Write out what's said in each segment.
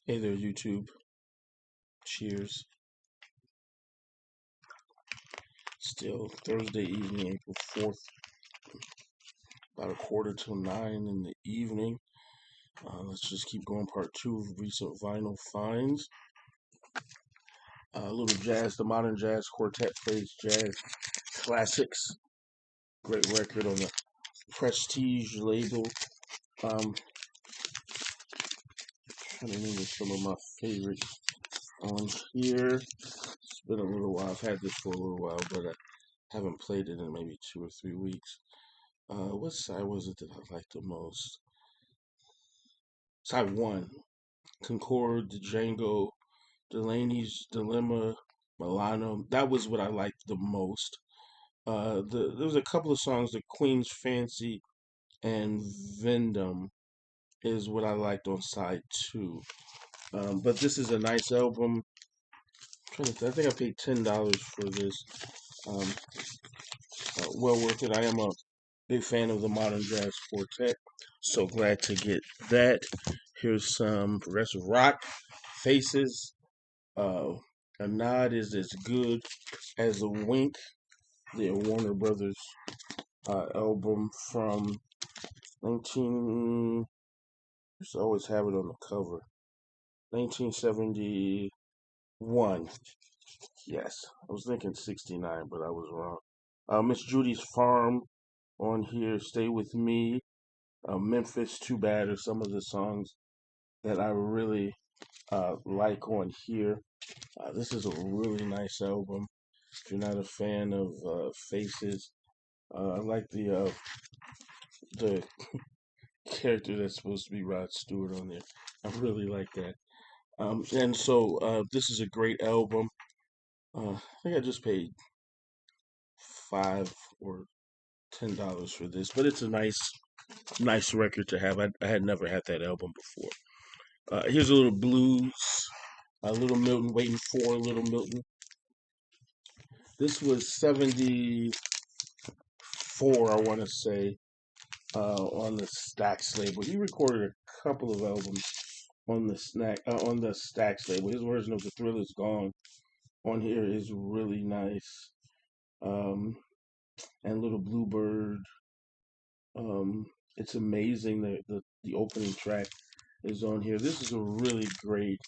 Hey there, YouTube. Cheers. Still Thursday evening, April 4th, about a quarter till 9 in the evening. Let's just keep going. Part two of recent vinyl finds. A little jazz. The Modern Jazz Quartet plays jazz classics. Great record on the Prestige label. Trying to remember some of my favorites on here. It's been a little while. I've had this for a little while, but I haven't played it in maybe 2 or 3 weeks. What side was it that I liked the most? Side one, Concord, Django, Delaney's Dilemma, Milano. That was what I liked the most. There was a couple of songs, the Queen's Fancy and Vendom is what I liked on side two. But this is a nice album. I think I paid $10 for this. Um, well worth it. I am a big fan of the Modern Jazz Quartet. So glad to get that. Here's some progressive rock. Faces. Uh, a Nod is as good as a wink. The Warner Brothers album from 19. Just always have it on the cover. 1971. Yes, I was thinking 69, but I was wrong. Miss Judy's Farm on here. Stay with Me. Memphis, Too Bad are some of the songs that I really like on here. This is a really nice album. If you're not a fan of Faces, I like the character that's supposed to be Rod Stewart on there. I really like that. And so this is a great album. I think I just paid $5 or $10 for this, but it's a nice record to have. I had never had that album before. Here's a little blues, a little Milton, waiting for a little Milton. This was 74, I want to say, on the Stax label. He recorded a couple of albums on the Stax label. His version of The Thrill Is Gone on here is really nice. And Little Bluebird. It's amazing that the opening track is on here. This is a really great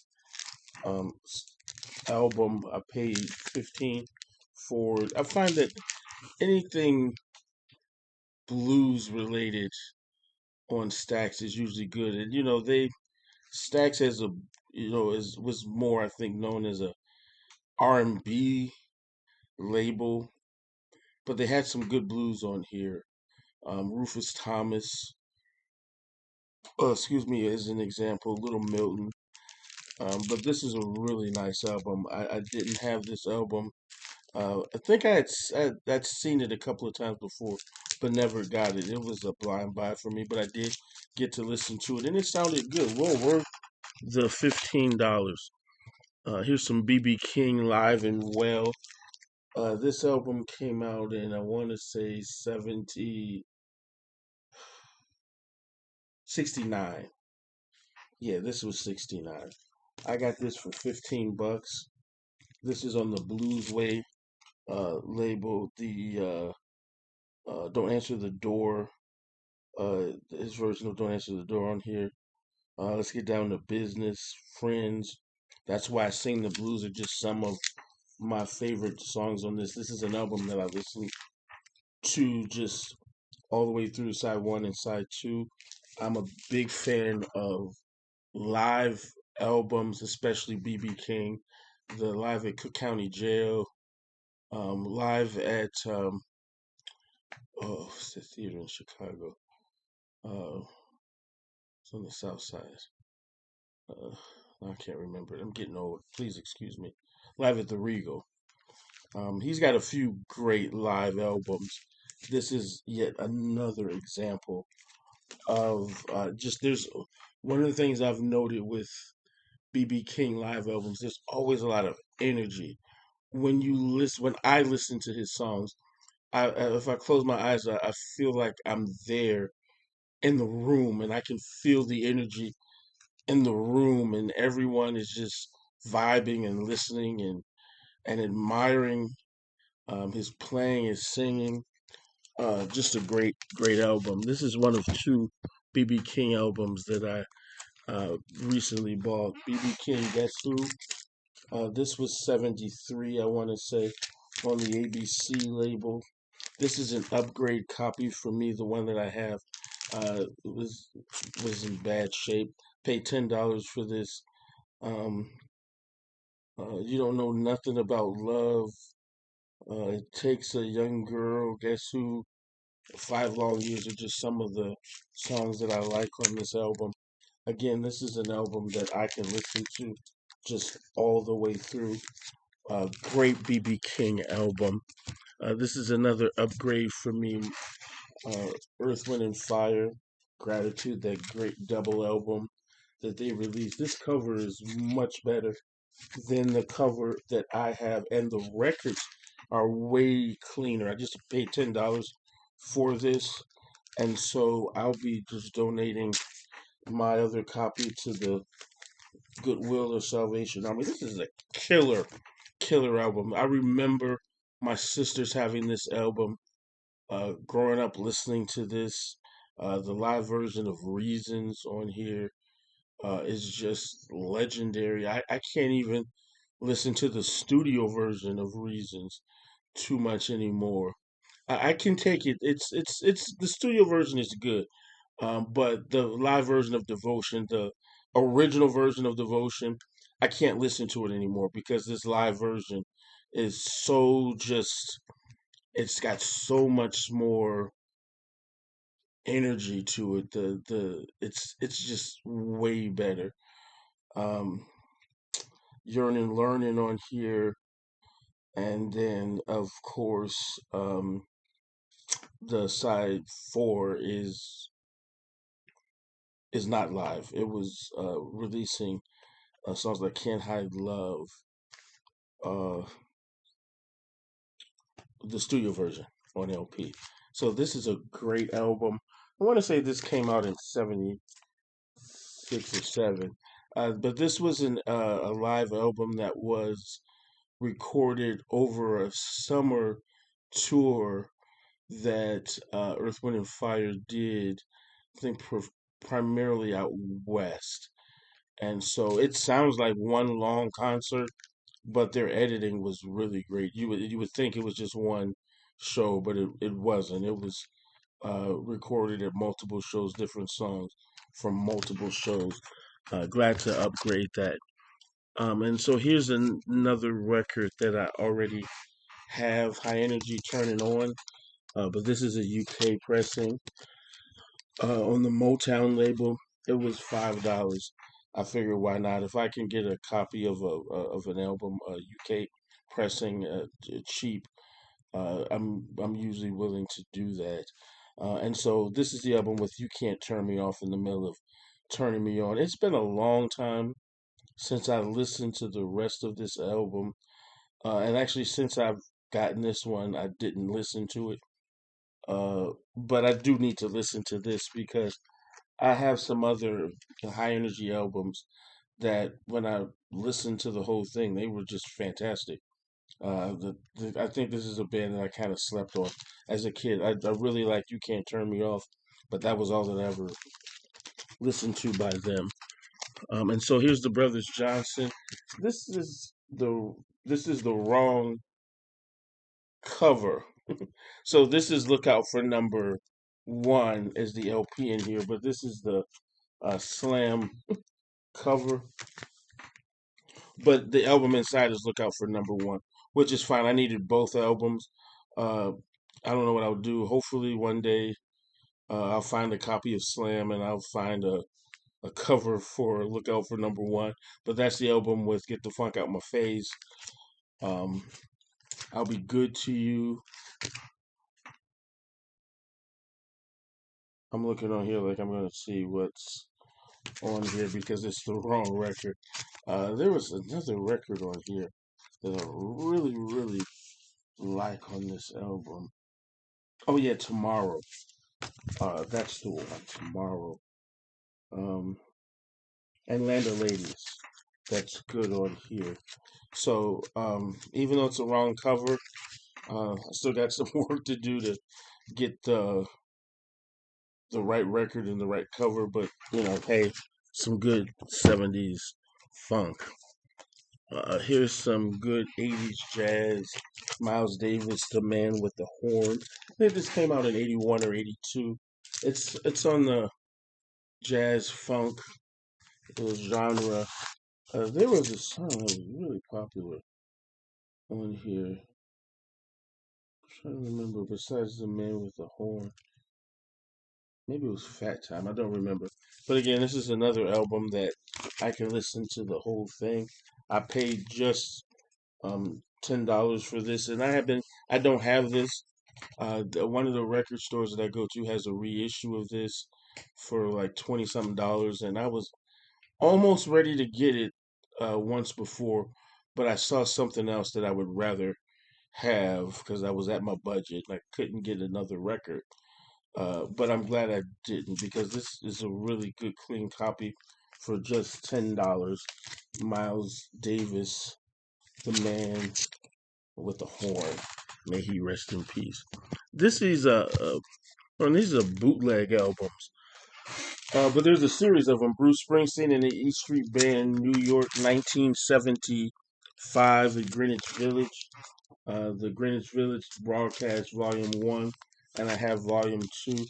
um, album. I paid 15 for it. I find that anything blues related on Stax is usually good, and they Stax as a is was more, I think, known as a R&B label, but they had some good blues on here. Rufus Thomas, excuse me, as an example, Little Milton. But this is a really nice album. I didn't have this album. I think I'd seen it a couple of times before, but never got it. It was a blind buy for me, but I did get to listen to it, and it sounded good. Well worth the $15. Here's some BB King live and well. This album came out in, I want to say, 69. Yeah, this was 69. I got this for $15. This is on the Bluesway label. The Don't Answer the Door, his version of Don't Answer the Door on here. Let's Get Down to Business, Friends. That's Why I Sing the Blues are just some of my favorite songs on this. This is an album that I listened to just all the way through side one and side two. I'm a big fan of live albums, especially BB King, the live at Cook County Jail, live at it's the theater in Chicago. Uh, it's on the south side. Uh, I can't remember it. I'm getting old. Please excuse me. Live at the Regal. He's got a few great live albums. This is yet another example of just there's one of the things I've noted with BB King live albums. There's always a lot of energy when I listen to his songs. If I close my eyes, I feel like I'm there in the room, and I can feel the energy in the room, and everyone is just vibing and listening and admiring his playing, his singing. Just a great album. This is one of two BB King albums that I recently bought. BB King, Guess Who? This was 73, I want to say, on the ABC label. This is an upgrade copy for me. The one that I have was in bad shape. Paid $10 for this. Um, you don't know nothing about love. It takes a young girl. Guess who? 5 Long Years are just some of the songs that I like on this album. Again, this is an album that I can listen to just all the way through. Great BB King album. This is another upgrade for me. uh, Earth, Wind, and Fire, Gratitude, that great double album that they released. This cover is much better than the cover that I have, and the records are way cleaner. I just paid $10 for this, and so I'll be just donating my other copy to the Goodwill or Salvation Army. This is a killer album. I remember my sisters having this album, growing up listening to this. The live version of Reasons on here is just legendary. I can't even listen to the studio version of Reasons too much anymore. I can take it. It's the studio version is good, but the live version of Devotion, the original version of Devotion, I can't listen to it anymore because this live version is so just. It's got so much more energy to it. It's just way better. Um, Yearning, Learning on here, and then of course the side four is not live. It was releasing songs like Can't Hide Love, uh, the studio version on LP. So this is a great album. I want to say this came out in 76 or 7. But this was a live album that was recorded over a summer tour that Earth, Wind, and Fire did, I think, primarily out west. And so it sounds like one long concert, but their editing was really great. You would think it was just one show, but it wasn't. It was recorded at multiple shows, different songs from multiple shows. Glad to upgrade that. And so here's another record that I already have, High Energy Turning On, but this is a UK pressing on the Motown label. It was $5. I figured why not? If I can get a copy of of an album, UK pressing, cheap, I'm usually willing to do that. And so this is the album with "You Can't Turn Me Off" in the middle of "Turning Me On." It's been a long time since I listened to the rest of this album, and actually since I've gotten this one, I didn't listen to it. But I do need to listen to this because I have some other high energy albums that when I listened to the whole thing, they were just fantastic. I think this is a band that I kind of slept on as a kid. I really like "You Can't Turn Me Off," but that was all that I ever listened to by them. And so here's the Brothers Johnson. This is the this is the wrong cover. So this is Lookout for Number One as the LP in here, but this is the Slam cover. But the album inside is Lookout for Number One, which is fine. I needed both albums. Uh, I don't know what I'll do. Hopefully one day I'll find a copy of Slam and I'll find a cover for Lookout for Number One. But that's the album with Get the Funk Out My Face. Um, I'll Be Good to You. I'm looking on here like I'm gonna see what's on here because it's the wrong record. There was another record on here that I really like on this album. Oh yeah, Tomorrow. That's the one. Tomorrow. Um, and Land of Ladies. That's good on here. So even though it's a wrong cover, I still got some work to do to get the right record and the right cover. But hey, some good '70s funk. Here's some good '80s jazz. Miles Davis, "The Man with the Horn." I think this came out in '81 or '82. It's on the jazz funk genre. There was a song that was really popular on here. I'm trying to remember. Besides "The Man with the Horn," maybe it was "Fat Time." I don't remember. But again, this is another album that I can listen to the whole thing. I paid just $10 for this, and I don't have this. One of the record stores that I go to has a reissue of this for like 20 something dollars, and I was almost ready to get it once before, but I saw something else that I would rather have because I was at my budget. I couldn't get another record, but I'm glad I didn't because this is a really good, clean copy for just $10. Miles Davis, "The Man with the Horn." May he rest in peace. This is these are bootleg albums. But there's a series of them. Bruce Springsteen and the E Street Band, New York, 1975, at Greenwich Village. The Greenwich Village Broadcast, Volume 1, and I have Volume 2.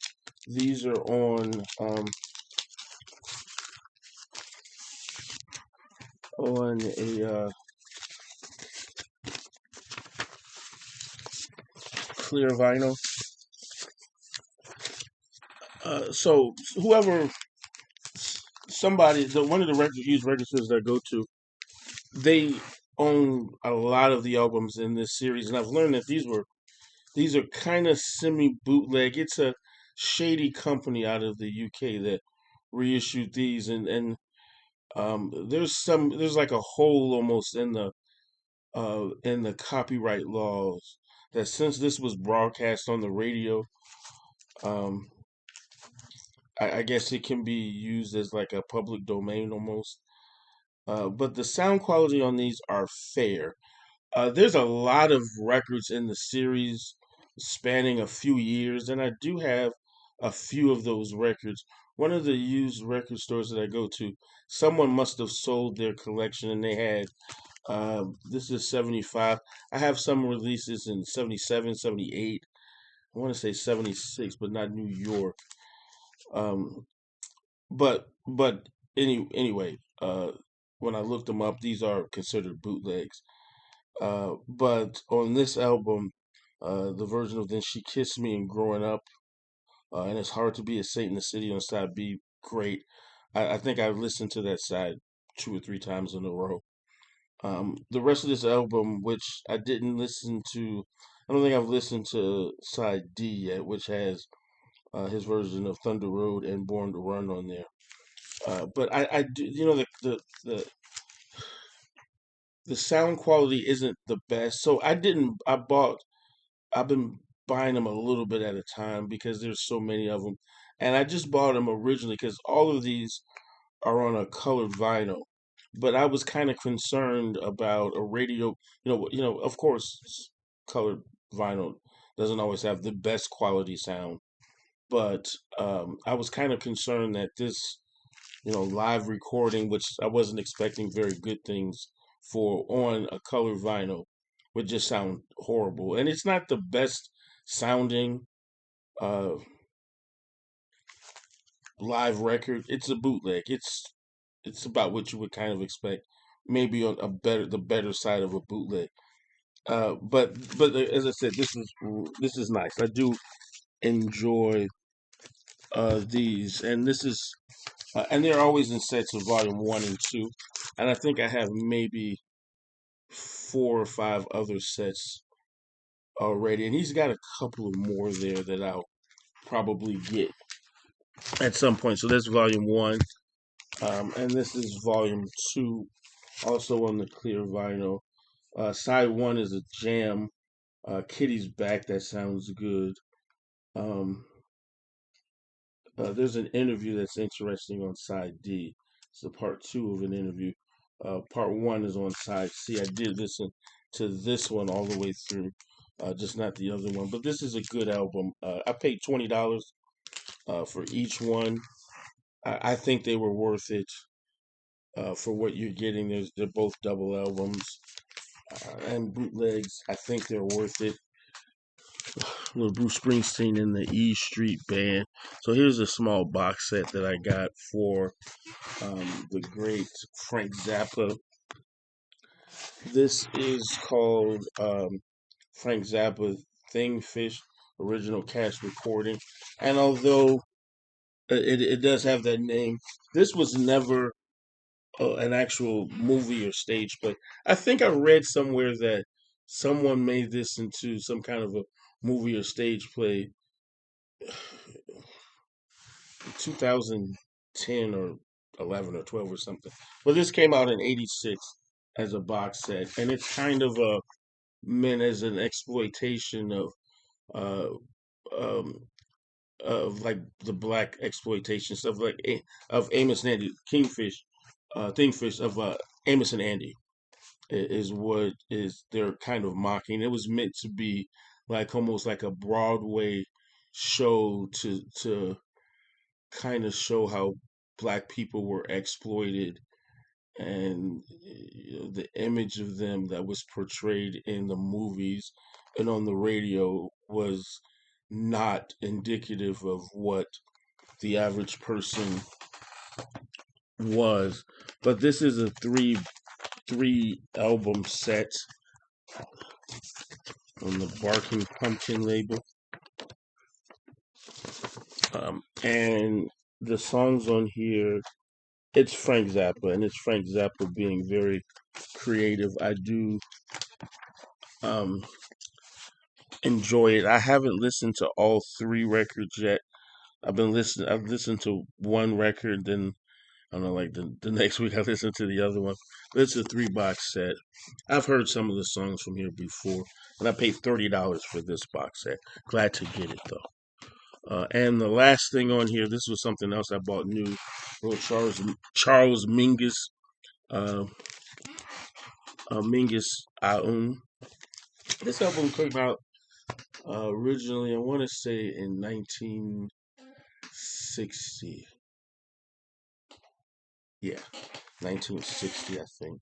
These are on a clear vinyl. So whoever, somebody, one of the used record stores that I go to, they own a lot of the albums in this series, and I've learned that these are kind of semi bootleg. It's a shady company out of the UK that reissued these, and there's like a hole almost in the copyright laws that since this was broadcast on the radio, um, I guess it can be used as like a public domain almost. But the sound quality on these are fair. There's a lot of records in the series spanning a few years, and I do have a few of those records. One of the used record stores that I go to, someone must have sold their collection, and they had this is 75. I have some releases in 77, 78. I want to say 76, but not New York. Um, but anyway, when I looked them up, these are considered bootlegs. But on this album, the version of "Then She Kissed Me" and "Growing Up," and "It's Hard to Be a Saint in the City" on side B, great. I think I've listened to that side two or three times in a row. The rest of this album, which I didn't listen to, I don't think I've listened to side D yet, which has his version of "Thunder Road" and "Born to Run" on there. But I do, the sound quality isn't the best, so I didn't. I've been buying them a little bit at a time because there's so many of them, and I just bought them originally because all of these are on a colored vinyl. But I was kind of concerned about a radio. Of course, colored vinyl doesn't always have the best quality sound, but I was kind of concerned that this, live recording, which I wasn't expecting very good things for on a color vinyl, would just sound horrible. And it's not the best sounding uh, live record. It's a bootleg. It's about what you would kind of expect, maybe on the better side of a bootleg. But as I said, this is nice. I do enjoy these, and this is and they're always in sets of volume 1 and 2, and I think I have maybe 4 or 5 other sets already, and he's got a couple of more there that I'll probably get at some point. So that's volume 1, and this is volume 2, also on the clear vinyl. Side 1 is a jam. Kitty's Back, that sounds good. Um, there's an interview that's interesting on side D. It's a part two of an interview. Part one is on side C. I did listen to this one all the way through, just not the other one. But this is a good album. I paid $20 for each one. I think they were worth it for what you're getting. They're both double albums and bootlegs. I think they're worth it. With Bruce Springsteen and the E Street Band. So here's a small box set that I got for the great Frank Zappa. This is called Frank Zappa Thingfish Original Cast Recording. And although it does have that name, this was never an actual movie or stage play. I think I read somewhere that someone made this into some kind of a movie or stage play 2010 or 11 or 12 or something. But this came out in '86 as a box set, and it's kind of meant as an exploitation uh, um, of like the black exploitation stuff, like of Amos and Andy Kingfish, Thingfish of Amos and Andy is what is they're kind of mocking. It was meant to be like almost like a Broadway show to kind of show how black people were exploited and the image of them that was portrayed in the movies and on the radio was not indicative of what the average person was. But this is a three album set on the Barking Pumpkin label. And the songs on here, it's Frank Zappa, and it's Frank Zappa being very creative. I do um, enjoy it. I haven't listened to all three records yet. I've listened to one record, then I don't know, like the next week I listened to the other one. But it's a three box set. I've heard some of the songs from here before, and I paid $30 for this box set. Glad to get it though. And the last thing on here, this was something else I bought new. Little Charles Mingus, uh, Mingus Aoun. This album came out originally, I want to say in 1960. Yeah, 1960, I think.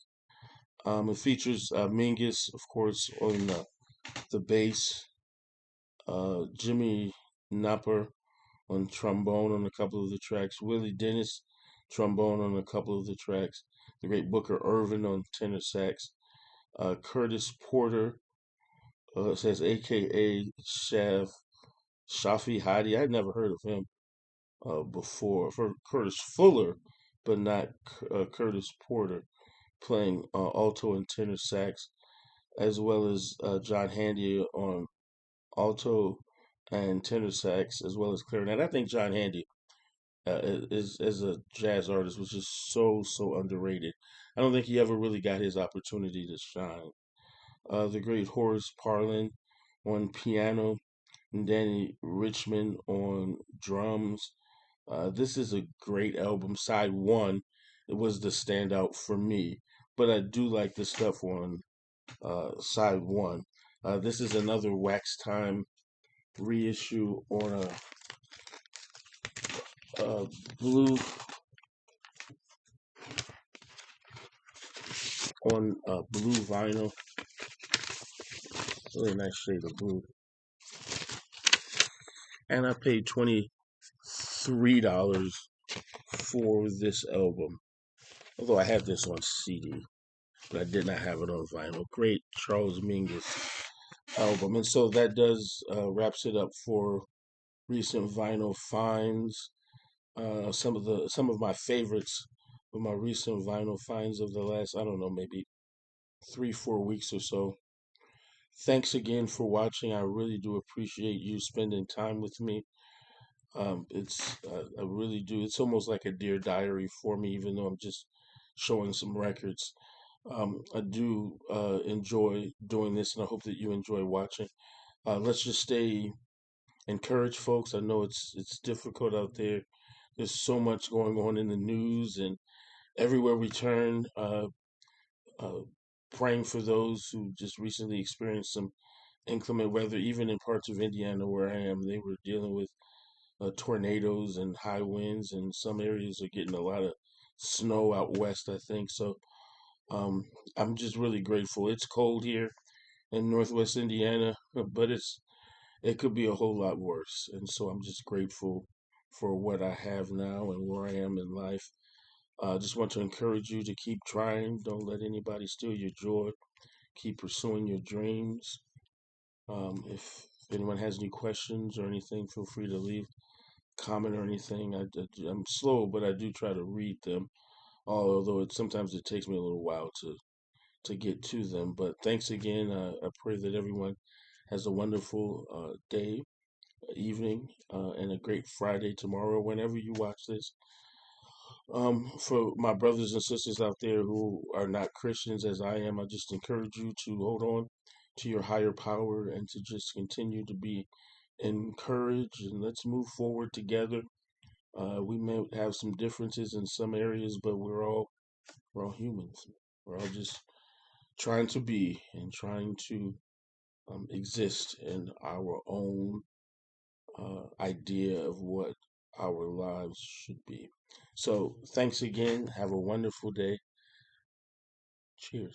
It features Mingus, of course, on the bass, Jimmy Napper on trombone on a couple of the tracks, Willie Dennis trombone on a couple of the tracks, the great Booker Irvin on tenor sax, Curtis Porter says AKA Shafi Hadi. I'd never heard of him before. For Curtis Fuller, but not Curtis Porter playing alto and tenor sax, as well as John Handy on alto and tenor sax, as well as clarinet. I think John Handy is as a jazz artist was just so underrated. I don't think he ever really got his opportunity to shine. The great Horace Parlan on piano and Danny Richmond on drums. This is a great album. Side one, it was the standout for me, but I do like the stuff on side one. This is another Wax Time reissue on a blue blue vinyl. Really nice shade of blue. And I paid $23 for this album. Although I have this on CD, but I did not have it on vinyl. Great Charles Mingus album. And so that does wraps it up for recent vinyl finds. Some of my favorites of my recent vinyl finds of the last, I don't know, maybe 3, 4 weeks or so. Thanks again for watching. I really do appreciate you spending time with me. I really do. It's almost like a dear diary for me, even though I'm just showing some records. I do enjoy doing this, and I hope that you enjoy watching. Let's just stay encouraged, folks. I know it's difficult out there. There's so much going on in the news, and everywhere we turn, uh, praying for those who just recently experienced some inclement weather, even in parts of Indiana where I am. They were dealing with tornadoes and high winds, and some areas are getting a lot of snow out west, I think. So um, I'm just really grateful. It's cold here in Northwest Indiana, but it could be a whole lot worse. And so I'm just grateful for what I have now and where I am in life. I just want to encourage you to keep trying. Don't let anybody steal your joy. Keep pursuing your dreams. If anyone has any questions or anything, feel free to leave comment or anything. I'm slow, but I do try to read them. Although sometimes it takes me a little while to get to them. But thanks again. I pray that everyone has a wonderful day, evening, and a great Friday tomorrow. Whenever you watch this, for my brothers and sisters out there who are not Christians as I am, I just encourage you to hold on to your higher power and to just continue to be encouraged, and let's move forward together. We may have some differences in some areas, but we're all humans. We're all just trying to be and trying to exist in our own idea of what our lives should be. So, thanks again. Have a wonderful day. Cheers.